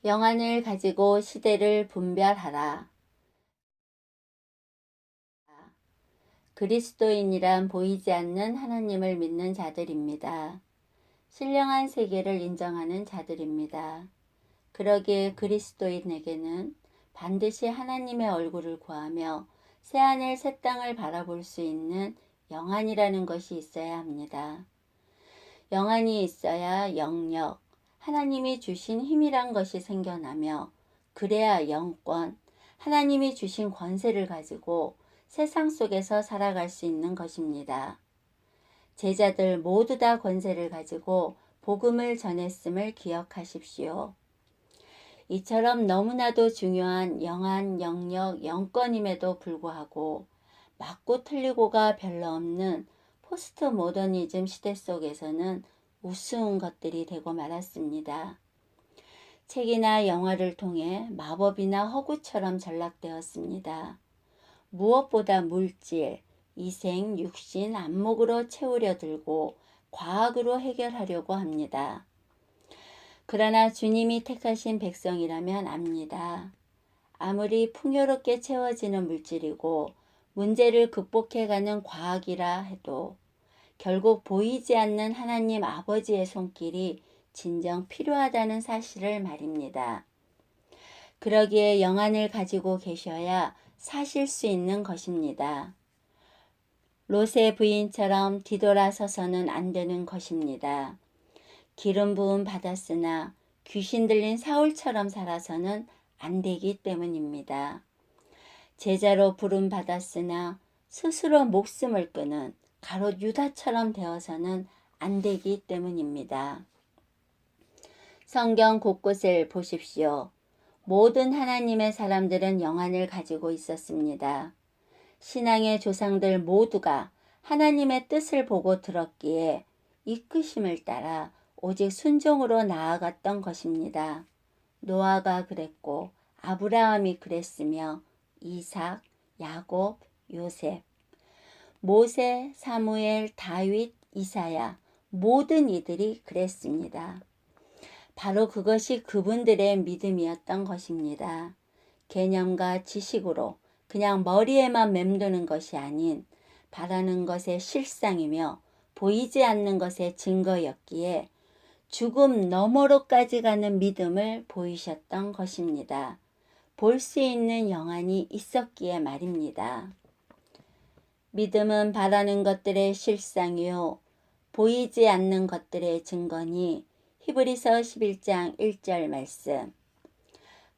영안을 가지고 시대를 분별하라. 그리스도인이란 보이지 않는 하나님을 믿는 자들입니다. 신령한 세계를 인정하는 자들입니다. 그러기에 그리스도인에게는 반드시 하나님의 얼굴을 구하며 새하늘 새 땅을 바라볼 수 있는 영안이라는 것이 있어야 합니다. 영안이 있어야 영력, 하나님이 주신 힘이란 것이 생겨나며 그래야 영권, 하나님이 주신 권세를 가지고 세상 속에서 살아갈 수 있는 것입니다. 제자들 모두 다 권세를 가지고 복음을 전했음을 기억하십시오. 이처럼 너무나도 중요한 영안, 영력, 영권임에도 불구하고 맞고 틀리고가 별로 없는 포스트 모더니즘 시대 속에서는 우스운 것들이 되고 말았습니다. 책이나 영화를 통해 마법이나 허구처럼 전락되었습니다. 무엇보다 물질, 이생, 육신, 안목으로 채우려 들고 과학으로 해결하려고 합니다. 그러나 주님이 택하신 백성이라면 압니다. 아무리 풍요롭게 채워지는 물질이고 문제를 극복해가는 과학이라 해도 결국 보이지 않는 하나님 아버지의 손길이 진정 필요하다는 사실을 말입니다. 그러기에 영안을 가지고 계셔야 사실 수 있는 것입니다. 롯의 부인처럼 뒤돌아서서는 안 되는 것입니다. 기름 부음 받았으나 귀신 들린 사울처럼 살아서는 안 되기 때문입니다. 제자로 부름 받았으나 스스로 목숨을 끊은 가롯 유다처럼 되어서는 안 되기 때문입니다. 성경 곳곳을 보십시오. 모든 하나님의 사람들은 영안을 가지고 있었습니다. 신앙의 조상들 모두가 하나님의 뜻을 보고 들었기에 이끄심을 따라 오직 순종으로 나아갔던 것입니다. 노아가 그랬고 아브라함이 그랬으며 이삭, 야곱, 요셉, 모세, 사무엘, 다윗, 이사야 모든 이들이 그랬습니다. 바로 그것이 그분들의 믿음이었던 것입니다. 개념과 지식으로 그냥 머리에만 맴도는 것이 아닌 바라는 것의 실상이며 보이지 않는 것의 증거였기에 죽음 너머로까지 가는 믿음을 보이셨던 것입니다. 볼 수 있는 영안이 있었기에 말입니다. 믿음은 바라는 것들의 실상이요 보이지 않는 것들의 증거니 히브리서 11장 1절 말씀.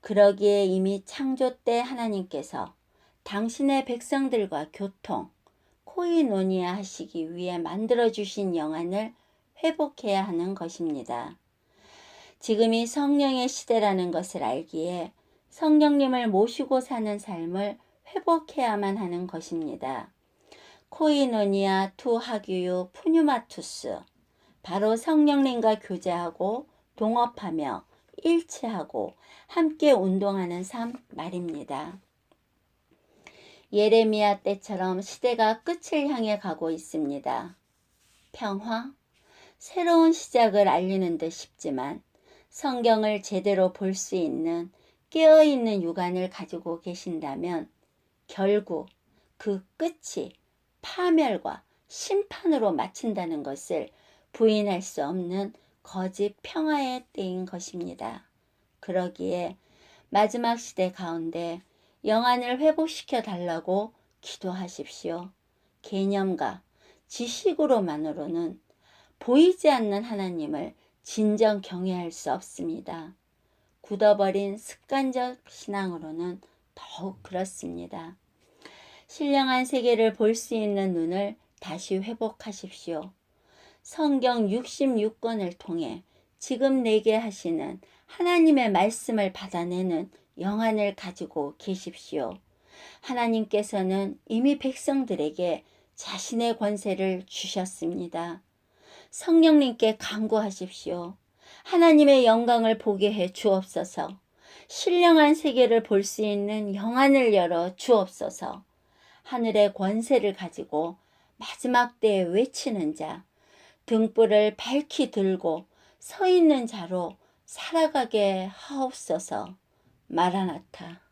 그러기에 이미 창조 때 하나님께서 당신의 백성들과 교통, 코이노니아 하시기 위해 만들어주신 영안을 회복해야 하는 것입니다. 지금이 성령의 시대라는 것을 알기에 성령님을 모시고 사는 삶을 회복해야만 하는 것입니다. 코이노니아 투 하규유 푸뉴마투스, 바로 성령님과 교제하고 동업하며 일치하고 함께 운동하는 삶 말입니다. 예레미야 때처럼 시대가 끝을 향해 가고 있습니다. 평화? 새로운 시작을 알리는 듯 싶지만 성경을 제대로 볼 수 있는 깨어있는 육안을 가지고 계신다면 결국 그 끝이 파멸과 심판으로 마친다는 것을 부인할 수 없는 거짓 평화의 때인 것입니다. 그러기에 마지막 시대 가운데 영안을 회복시켜 달라고 기도하십시오. 개념과 지식으로만으로는 보이지 않는 하나님을 진정 경외할 수 없습니다. 굳어버린 습관적 신앙으로는 더욱 그렇습니다. 신령한 세계를 볼 수 있는 눈을 다시 회복하십시오. 성경 66권을 통해 지금 내게 하시는 하나님의 말씀을 받아내는 영안을 가지고 계십시오. 하나님께서는 이미 백성들에게 자신의 권세를 주셨습니다. 성령님께 간구하십시오. 하나님의 영광을 보게 해 주옵소서. 신령한 세계를 볼 수 있는 영안을 열어 주옵소서. 하늘의 권세를 가지고 마지막 때에 외치는 자, 등불을 밝히 들고 서 있는 자로 살아가게 하옵소서. 마라나타.